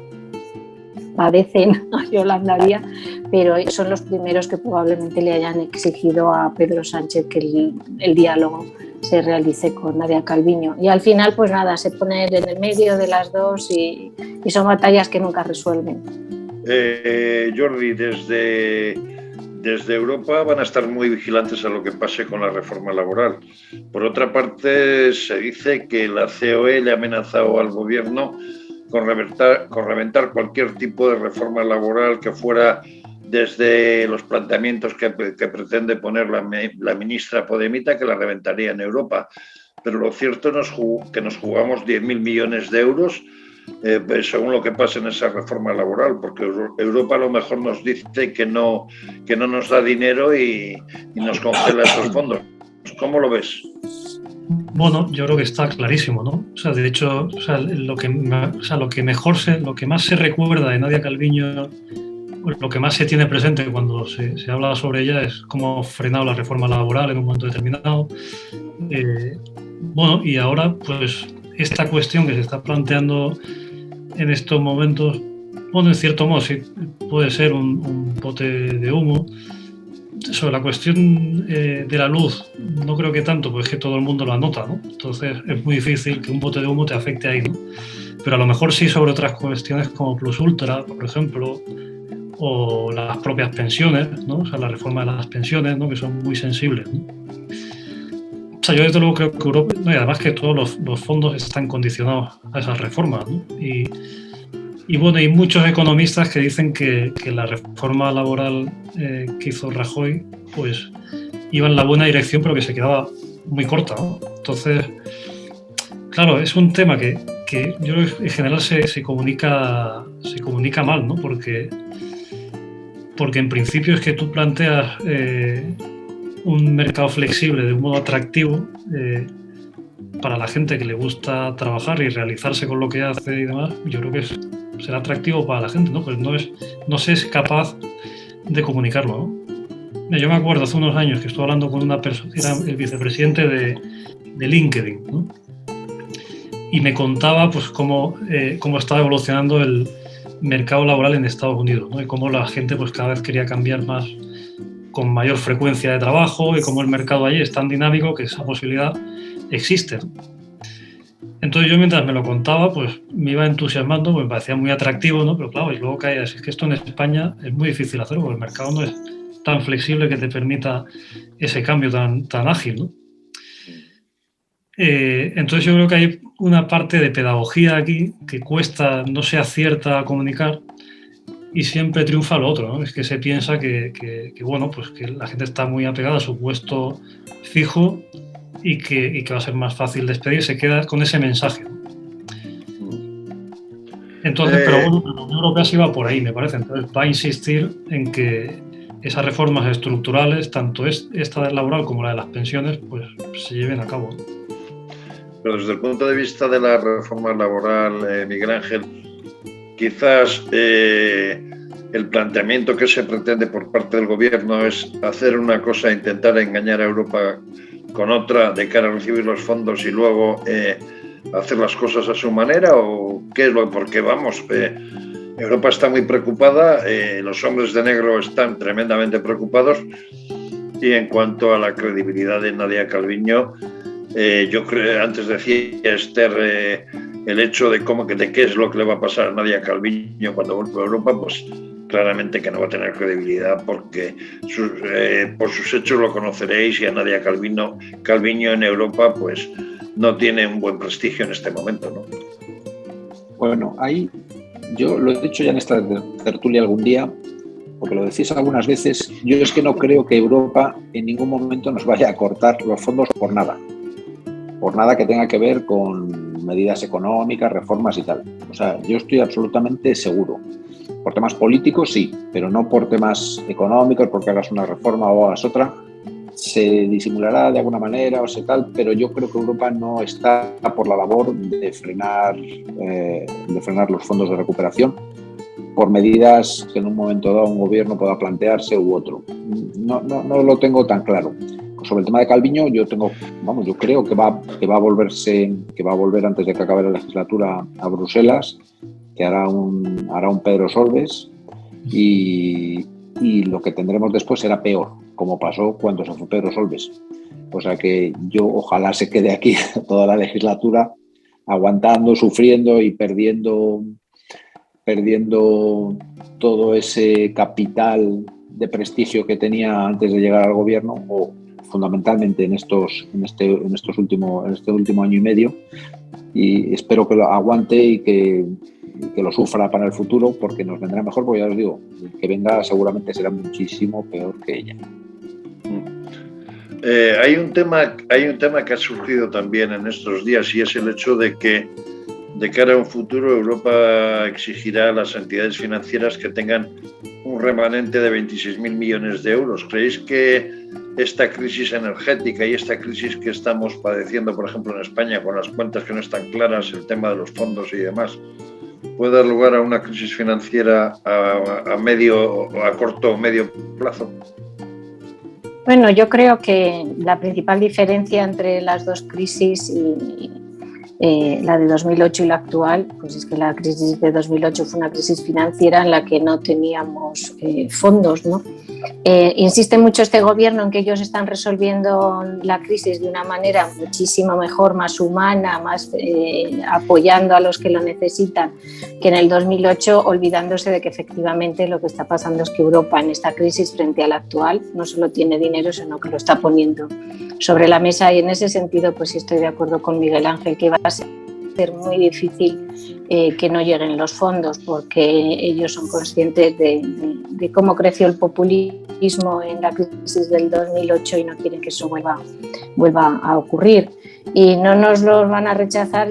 padecen a Yolanda Díaz, pero son los primeros que probablemente le hayan exigido a Pedro Sánchez que el diálogo se realice con Nadia Calviño. Y al final, pues nada, se ponen en el medio de las dos y son batallas que nunca resuelven. Jordi, desde Europa van a estar muy vigilantes a lo que pase con la reforma laboral. Por otra parte, se dice que la COE le ha amenazado al gobierno con reventar cualquier tipo de reforma laboral que fuera desde los planteamientos que pretende poner la ministra Podemita, que la reventaría en Europa. Pero lo cierto es que nos jugamos 10.000 millones de euros según lo que pase en esa reforma laboral, porque Europa a lo mejor nos dice que no nos da dinero y nos congela esos fondos. ¿Cómo lo ves? Bueno, yo creo que está clarísimo, ¿no? O sea, de hecho, lo que más se recuerda de Nadia Calviño, lo que más se tiene presente cuando se habla sobre ella es cómo ha frenado la reforma laboral en un momento determinado. Bueno, y ahora, pues, esta cuestión que se está planteando en estos momentos, bueno, en cierto modo sí puede ser un bote de humo. Sobre la cuestión de la luz, no creo que tanto, pues es que todo el mundo la nota, ¿no? Entonces es muy difícil que un bote de humo te afecte ahí, ¿no? Pero a lo mejor sí sobre otras cuestiones como Plus Ultra, por ejemplo, o las propias pensiones, ¿no? O sea, la reforma de las pensiones, ¿no? Que son muy sensibles, ¿no? O sea, yo desde luego creo que Europa, no, y además que todos los fondos están condicionados a esas reformas, ¿no? Y bueno, hay muchos economistas que dicen que la reforma laboral que hizo Rajoy, pues iba en la buena dirección, pero que se quedaba muy corta, ¿no? Entonces, claro, es un tema que yo creo que en general se comunica mal, ¿no? Porque en principio es que tú planteas un mercado flexible de un modo atractivo para la gente que le gusta trabajar y realizarse con lo que hace y demás. Yo creo que será atractivo para la gente, ¿no? Pues no se es capaz de comunicarlo, ¿no? Yo me acuerdo hace unos años que estuve hablando con una persona que era el vicepresidente de LinkedIn, ¿no? Y me contaba pues cómo estaba evolucionando el mercado laboral en Estados Unidos, ¿no? Y cómo la gente pues cada vez quería cambiar más, con mayor frecuencia de trabajo, y cómo el mercado allí es tan dinámico que esa posibilidad existe, ¿no? Entonces yo mientras me lo contaba pues me iba entusiasmando, pues me parecía muy atractivo, ¿no? Pero claro, y luego caía, es que esto en España es muy difícil hacerlo, porque el mercado no es tan flexible que te permita ese cambio tan ágil, ¿no? Entonces yo creo que hay una parte de pedagogía aquí que cuesta, no se acierta a comunicar, y siempre triunfa lo otro, ¿no? Es que se piensa que bueno, pues que la gente está muy apegada a su puesto fijo y que va a ser más fácil despedir, se queda con ese mensaje, ¿no? Entonces, pero bueno, la Unión Europea sí va por ahí, me parece. Entonces va a insistir en que esas reformas estructurales, tanto esta laboral como la de las pensiones, pues se lleven a cabo, ¿no? Pero desde el punto de vista de la reforma laboral, Miguel Ángel, quizás el planteamiento que se pretende por parte del gobierno es hacer una cosa, intentar engañar a Europa con otra de cara a recibir los fondos y luego hacer las cosas a su manera, o qué es lo, porque vamos, Europa está muy preocupada, los hombres de negro están tremendamente preocupados, y en cuanto a la credibilidad de Nadia Calviño, yo creo, antes decía Esther, el hecho de qué es lo que le va a pasar a Nadia Calviño cuando vuelva a Europa, pues claramente que no va a tener credibilidad, porque por sus hechos lo conoceréis, y a Nadia Calviño en Europa pues no tiene un buen prestigio en este momento, ¿no? Bueno, ahí yo lo he dicho ya en esta tertulia algún día, porque lo decís algunas veces, yo es que no creo que Europa en ningún momento nos vaya a cortar los fondos por nada que tenga que ver con medidas económicas, reformas y tal. O sea, yo estoy absolutamente seguro. Por temas políticos sí, pero no por temas económicos, porque hagas una reforma o hagas otra. Se disimulará de alguna manera o tal, pero yo creo que Europa no está por la labor de frenar los fondos de recuperación, por medidas que en un momento dado un gobierno pueda plantearse u otro. No lo tengo tan claro. Sobre el tema de Calviño, yo creo que va a volver antes de que acabe la legislatura a Bruselas, que hará un Pedro Solbes y lo que tendremos después será peor, como pasó cuando se fue Pedro Solbes. O sea que yo ojalá se quede aquí toda la legislatura aguantando, sufriendo y perdiendo todo ese capital de prestigio que tenía antes de llegar al gobierno, o fundamentalmente en este último año y medio, y espero que lo aguante y que lo sufra para el futuro, porque nos vendrá mejor, porque ya os digo, el que venga seguramente será muchísimo peor que ella. Hay un tema que ha surgido también en estos días, y es el hecho de que de cara a un futuro Europa exigirá a las entidades financieras que tengan un remanente de 26.000 millones de euros. ¿Creéis que esta crisis energética y esta crisis que estamos padeciendo, por ejemplo, en España, con las cuentas que no están claras, el tema de los fondos y demás, puede dar lugar a una crisis financiera a corto o medio plazo? Bueno, yo creo que la principal diferencia entre las dos crisis y la de 2008 y la actual, pues es que la crisis de 2008 fue una crisis financiera en la que no teníamos fondos, ¿no? Insiste mucho este gobierno en que ellos están resolviendo la crisis de una manera muchísimo mejor, más humana, más apoyando a los que lo necesitan que en el 2008, olvidándose de que efectivamente lo que está pasando es que Europa en esta crisis frente a la actual no solo tiene dinero, sino que lo está poniendo sobre la mesa, y en ese sentido pues sí estoy de acuerdo con Miguel Ángel que va a ser muy difícil que no lleguen los fondos, porque ellos son conscientes de cómo creció el populismo en la crisis del 2008 y no quieren que eso vuelva a ocurrir. Y no nos los van a rechazar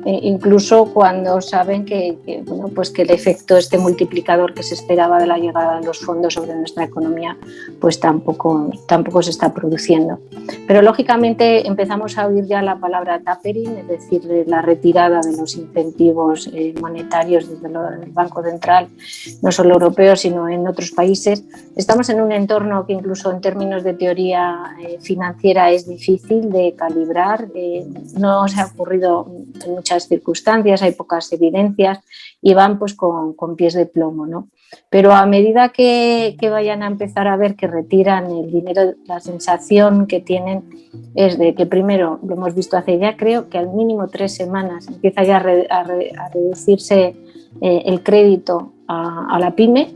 incluso cuando saben que el efecto multiplicador que se esperaba de la llegada de los fondos sobre nuestra economía pues tampoco se está produciendo. Pero lógicamente empezamos a oír ya la palabra tapering, es decir, la retirada de los incentivos monetarios desde el Banco Central, no solo europeo sino en otros países. Estamos en un entorno que incluso en términos de teoría financiera es difícil de calibrar. No se ha ocurrido en muchas circunstancias, hay pocas evidencias y van pues con pies de plomo, ¿no? Pero a medida que vayan a empezar a ver que retiran el dinero, la sensación que tienen es de que primero, lo hemos visto hace ya creo que al mínimo 3 semanas empieza ya a reducirse el crédito a la pyme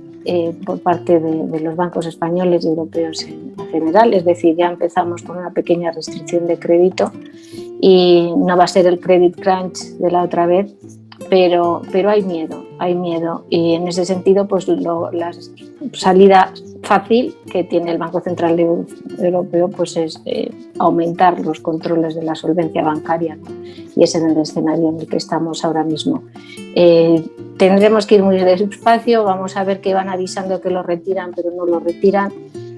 por parte de los bancos españoles y europeos en general, es decir, ya empezamos con una pequeña restricción de crédito y no va a ser el credit crunch de la otra vez, pero hay miedo y en ese sentido pues la salida fácil que tiene el Banco Central Europeo pues es aumentar los controles de la solvencia bancaria, ¿no? Y ese es el escenario en el que estamos ahora mismo. Tendremos que ir muy despacio, vamos a ver que van avisando que lo retiran, pero no lo retiran,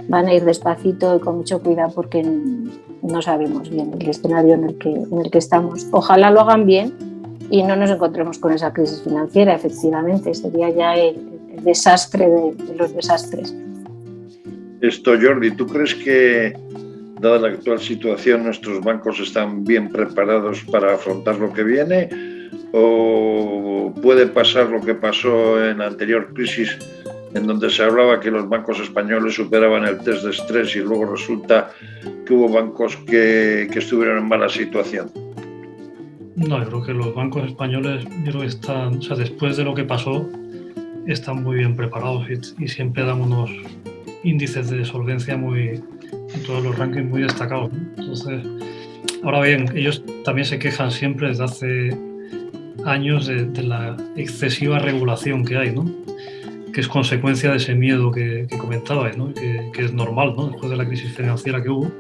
van a ir despacito y con mucho cuidado porque no sabemos bien el escenario en el que estamos. Ojalá lo hagan bien y no nos encontremos con esa crisis financiera, efectivamente, sería ya el desastre de los desastres. Jordi, ¿tú crees que, dada la actual situación, nuestros bancos están bien preparados para afrontar lo que viene? ¿O puede pasar lo que pasó en la anterior crisis, en donde se hablaba que los bancos españoles superaban el test de estrés y luego resulta que hubo bancos que estuvieron en mala situación? No, yo creo que los bancos españoles, están, después de lo que pasó, están muy bien preparados y siempre dan unos índices de solvencia en todos los rankings muy destacados, ¿no? Entonces, ahora bien, ellos también se quejan siempre desde hace años de la excesiva regulación que hay, ¿no? Que es consecuencia de ese miedo que comentabais, ¿no? Que es normal, ¿no? Después de la crisis financiera que hubo.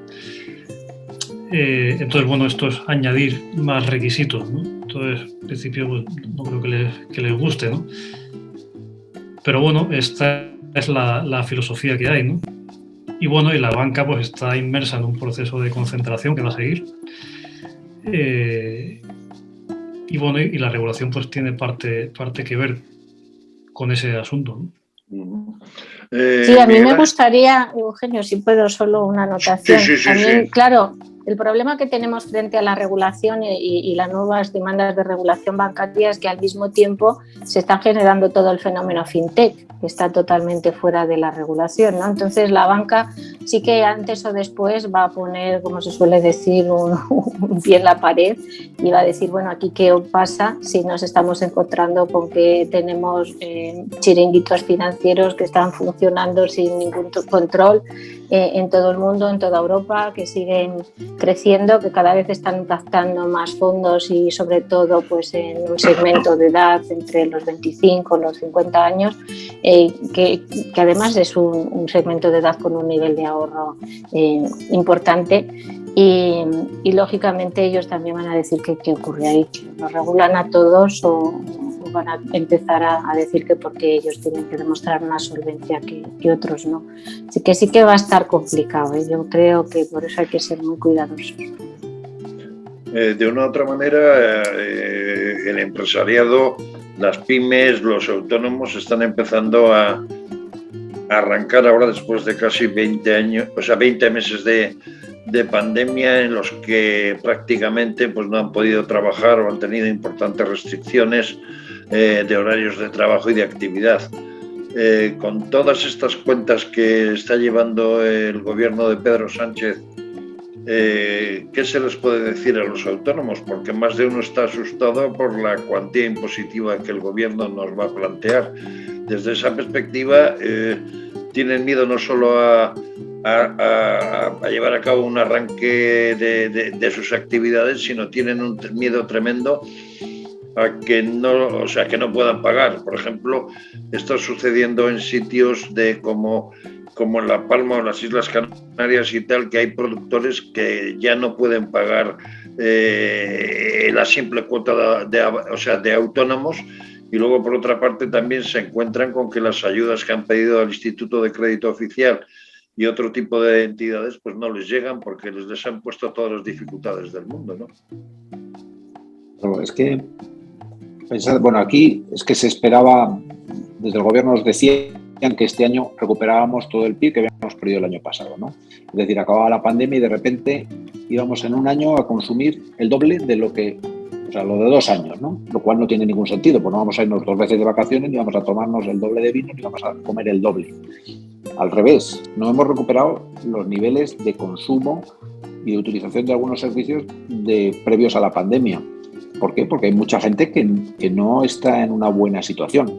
Entonces, bueno, esto es añadir más requisitos, ¿no? Entonces, en principio, pues, no creo que les guste, ¿no? Pero bueno, esta es la filosofía que hay, ¿no? Y bueno, y la banca pues está inmersa en un proceso de concentración que va a seguir. Y bueno, y la regulación pues tiene parte que ver con ese asunto, ¿no? Sí, a mí me gustaría, Eugenio, si puedo, solo una anotación. Sí. También, claro, el problema que tenemos frente a la regulación y las nuevas demandas de regulación bancaria es que al mismo tiempo se está generando todo el fenómeno fintech, que está totalmente fuera de la regulación, ¿no? Entonces la banca sí que antes o después va a poner, como se suele decir, un pie en la pared y va a decir, bueno, aquí qué pasa si nos estamos encontrando con que tenemos chiringuitos financieros que están funcionando sin ningún control en todo el mundo, en toda Europa, que siguen creciendo, que cada vez están captando más fondos y sobre todo pues en un segmento de edad entre los 25 y los 50 años, que además es un segmento de edad con un nivel de ahorro importante y lógicamente ellos también van a decir qué ocurre ahí, que nos regulan a todos o van a empezar a decir que porque ellos tienen que demostrar una solvencia que otros no. Así que sí que va a estar complicado, ¿eh? Yo creo que por eso hay que ser muy cuidadosos. De una u otra manera, el empresariado, las pymes, los autónomos están empezando a arrancar ahora después de casi 20 meses de pandemia en los que prácticamente pues, no han podido trabajar o han tenido importantes restricciones de horarios de trabajo y de actividad. Con todas estas cuentas que está llevando el gobierno de Pedro Sánchez, ¿qué se les puede decir a los autónomos? Porque más de uno está asustado por la cuantía impositiva que el gobierno nos va a plantear. Desde esa perspectiva, tienen miedo no solo a llevar a cabo un arranque de sus actividades, sino tienen un miedo tremendo a que no puedan pagar. Por ejemplo, está sucediendo en sitios como en La Palma o las Islas Canarias y tal, que hay productores que ya no pueden pagar la simple cuota de autónomos, y luego por otra parte también se encuentran con que las ayudas que han pedido al Instituto de Crédito Oficial y otro tipo de entidades pues no les llegan porque les han puesto todas las dificultades del mundo, ¿no? Pero es que aquí es que se esperaba, desde el gobierno nos decían que este año recuperábamos todo el PIB que habíamos perdido el año pasado, ¿no? Es decir, acababa la pandemia y de repente íbamos en un año a consumir el doble de lo de 2 años, ¿no? Lo cual no tiene ningún sentido, pues no vamos a irnos 2 veces de vacaciones, ni vamos a tomarnos el doble de vino, ni vamos a comer el doble. Al revés, no hemos recuperado los niveles de consumo y de utilización de algunos servicios previos a la pandemia. ¿Por qué? Porque hay mucha gente que no está en una buena situación.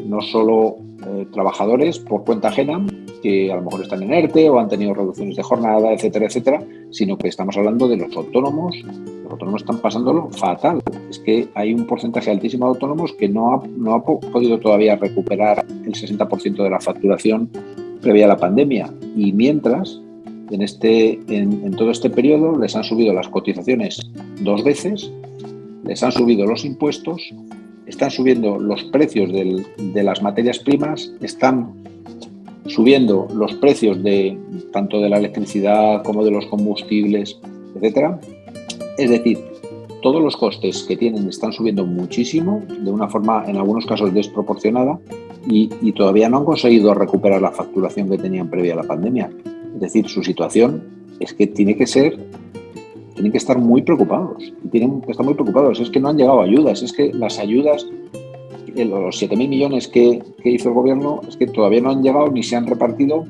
No solo trabajadores por cuenta ajena, que a lo mejor están en ERTE o han tenido reducciones de jornada, etcétera, etcétera, sino que estamos hablando de los autónomos. Los autónomos están pasándolo fatal. Es que hay un porcentaje altísimo de autónomos que no ha podido todavía recuperar el 60% de la facturación previa a la pandemia. Y mientras, en todo este periodo, les han subido las cotizaciones 2 veces, les han subido los impuestos, están subiendo los precios de las materias primas, están subiendo los precios tanto de la electricidad como de los combustibles, etcétera. Es decir, todos los costes que tienen están subiendo muchísimo, de una forma en algunos casos desproporcionada, y todavía no han conseguido recuperar la facturación que tenían previa a la pandemia. Es decir, su situación es que tienen que estar muy preocupados. Es que no han llegado ayudas. Es que las ayudas, los 7.000 millones que hizo el gobierno, es que todavía no han llegado ni se han repartido,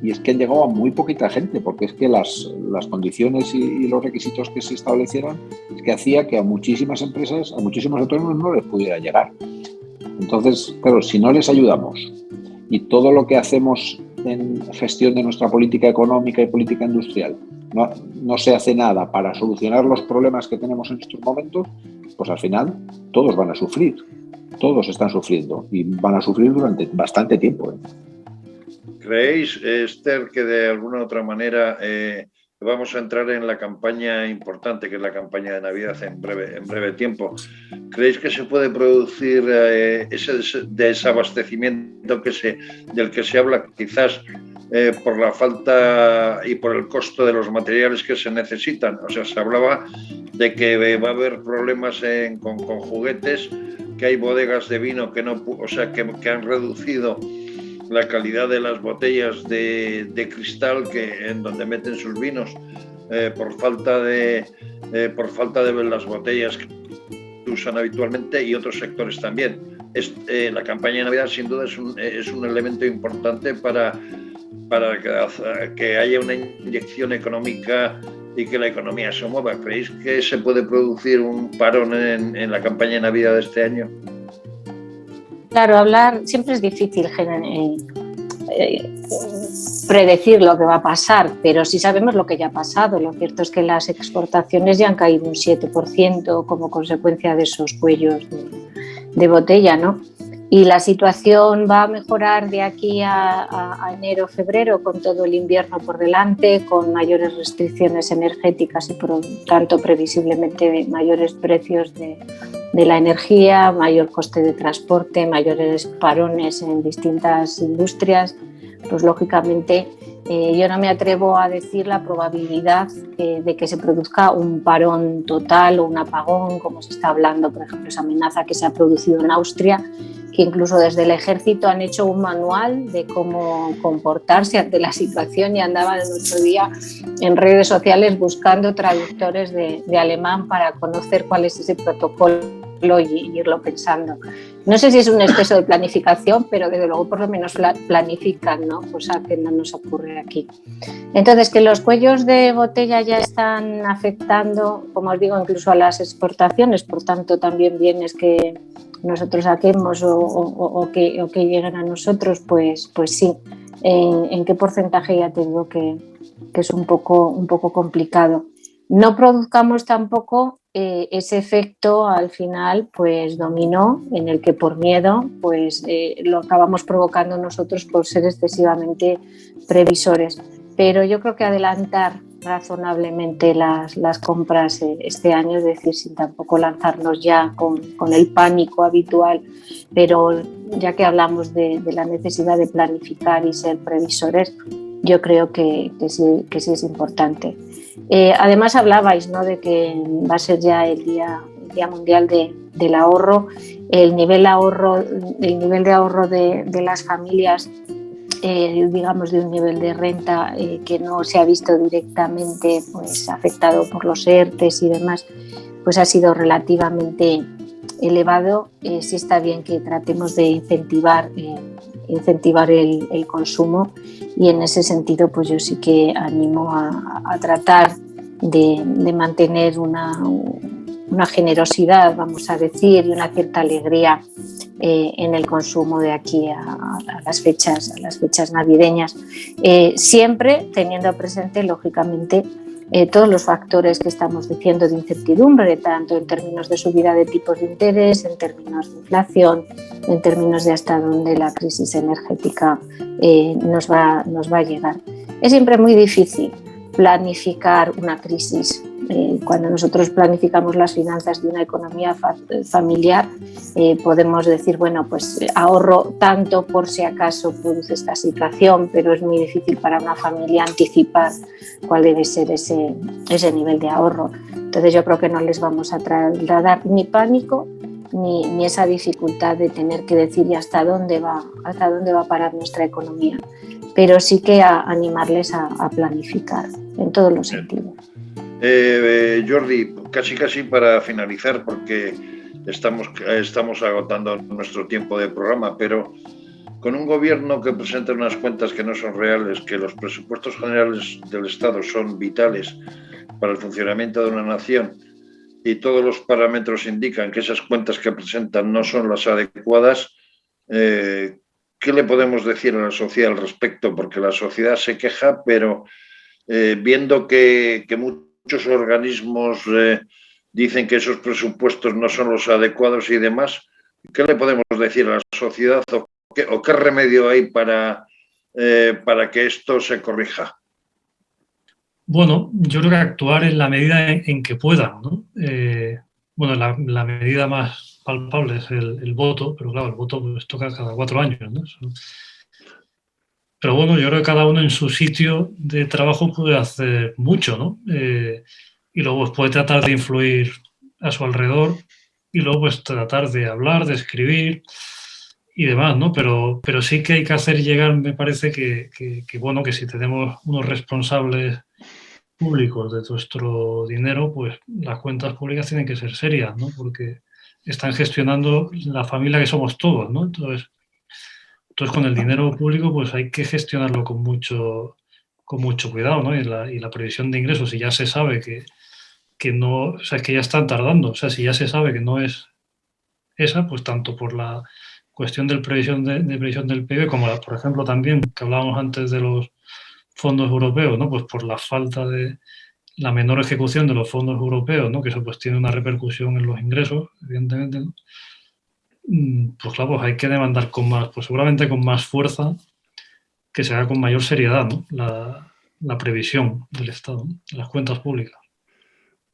y es que han llegado a muy poquita gente, porque es que las condiciones y los requisitos que se establecieron es que hacía que a muchísimas empresas, a muchísimos autónomos no les pudiera llegar. Entonces, claro, si no les ayudamos y todo lo que hacemos en gestión de nuestra política económica y política industrial no se hace nada para solucionar los problemas que tenemos en estos momentos, pues al final todos van a sufrir, todos están sufriendo y van a sufrir durante bastante tiempo, ¿eh? ¿Creéis, Esther, que de alguna u otra manera vamos a entrar en la campaña importante, que es la campaña de Navidad en breve tiempo? ¿Creéis que se puede producir ese desabastecimiento del que se habla, quizás por la falta y por el costo de los materiales que se necesitan? O sea, se hablaba de que va a haber problemas con juguetes que hay bodegas de vino que no, o sea, que han reducido la calidad de las botellas de cristal en donde meten sus vinos por falta de ver las botellas que usan habitualmente, y otros sectores también. La campaña de Navidad sin duda es un elemento importante para que haya una inyección económica y que la economía se mueva. ¿Creéis que se puede producir un parón en la campaña de Navidad de este año? Claro, hablar siempre es difícil predecir lo que va a pasar, pero sí sabemos lo que ya ha pasado. Lo cierto es que las exportaciones ya han caído un 7% como consecuencia de esos cuellos de botella, ¿no? Y la situación va a mejorar de aquí a enero, febrero, con todo el invierno por delante, con mayores restricciones energéticas y por tanto previsiblemente mayores precios de la energía, mayor coste de transporte, mayores parones en distintas industrias. Pues lógicamente yo no me atrevo a decir la probabilidad de que se produzca un parón total o un apagón, como se está hablando, por ejemplo, esa amenaza que se ha producido en Austria, que incluso desde el ejército han hecho un manual de cómo comportarse ante la situación, y andaban el otro día en redes sociales buscando traductores de alemán para conocer cuál es ese protocolo y irlo pensando. No sé si es un exceso de planificación, pero desde luego por lo menos planifican, ¿no? Cosa que no nos ocurre aquí. Entonces, que los cuellos de botella ya están afectando, como os digo, incluso a las exportaciones, por tanto también bienes que nosotros saquemos o que lleguen a nosotros, pues sí. ¿En qué porcentaje? Ya te digo que es un poco complicado. No produzcamos tampoco ese efecto al final pues dominó, en el que por miedo pues lo acabamos provocando nosotros por ser excesivamente previsores. Pero yo creo que adelantar razonablemente las compras este año, es decir, sin tampoco lanzarnos ya con el pánico habitual, pero ya que hablamos de la necesidad de planificar y ser previsores, yo creo que sí es importante. Además hablabais, ¿no?, de que va a ser ya el Día Mundial del Ahorro. El nivel de ahorro de las familias, digamos de un nivel de renta que no se ha visto directamente pues afectado por los ERTEs y demás, pues ha sido relativamente elevado. Sí está bien que tratemos de incentivar el consumo, y en ese sentido pues yo sí que animo a tratar de mantener una generosidad, vamos a decir, y una cierta alegría en el consumo de aquí a las fechas navideñas, siempre teniendo presente lógicamente todos los factores que estamos diciendo de incertidumbre, tanto en términos de subida de tipos de interés, en términos de inflación, en términos de hasta dónde la crisis energética nos va a llegar. Es siempre muy difícil planificar una crisis. Cuando nosotros planificamos las finanzas de una economía familiar, podemos decir, bueno, pues ahorro tanto por si acaso produce esta situación, pero es muy difícil para una familia anticipar cuál debe ser ese nivel de ahorro. Entonces yo creo que no les vamos a trasladar ni pánico ni esa dificultad de tener que decir ¿y hasta dónde va a parar nuestra economía? Pero sí que a animarles a planificar en todos los sentidos. Jordi, casi para finalizar, porque estamos agotando nuestro tiempo de programa, pero con un gobierno que presenta unas cuentas que no son reales, que los presupuestos generales del Estado son vitales para el funcionamiento de una nación y todos los parámetros indican que esas cuentas que presentan no son las adecuadas, ¿qué le podemos decir a la sociedad al respecto? Porque la sociedad se queja, pero viendo que muchos organismos dicen que esos presupuestos no son los adecuados y demás, ¿qué le podemos decir a la sociedad o qué remedio hay para que esto se corrija? Bueno, yo creo que actuar en la medida en que puedan, ¿no? Bueno, la medida más palpable es el voto, pero claro, el voto pues toca cada 4 años, ¿no? Pero bueno, yo creo que cada uno en su sitio de trabajo puede hacer mucho, ¿no? Y luego pues, puede tratar de influir a su alrededor. y luego pues tratar de hablar, de escribir y demás, ¿no? Pero sí que hay que hacer llegar, me parece que bueno, que si tenemos unos responsables públicos de nuestro dinero, pues las cuentas públicas tienen que ser serias, ¿no? Porque están gestionando la familia que somos todos, ¿no? Entonces con el dinero público pues hay que gestionarlo con mucho cuidado, ¿no? Y la previsión de ingresos, si ya se sabe que no, o sea, que ya están tardando, o sea, si ya se sabe que no es esa, pues tanto por la cuestión de previsión del PIB, como por ejemplo también que hablábamos antes de los fondos europeos, ¿no? Pues por la falta de la menor ejecución de los fondos europeos, ¿no? Que eso pues tiene una repercusión en los ingresos, evidentemente, ¿no? Pues claro, pues hay que demandar con más, pues seguramente con más fuerza, que se haga con mayor seriedad, ¿no? La previsión del Estado, ¿no? De las cuentas públicas.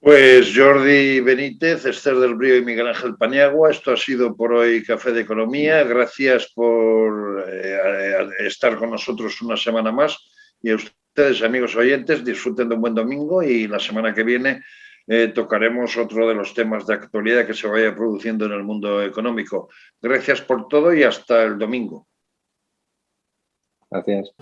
Pues Jordi Benítez, Esther del Brío y Miguel Ángel Paniagua, esto ha sido por hoy Café de Economía. Gracias por estar con nosotros una semana más. Y a ustedes, amigos oyentes, disfruten de un buen domingo y la semana que viene tocaremos otro de los temas de actualidad que se vaya produciendo en el mundo económico. Gracias por todo y hasta el domingo. Gracias.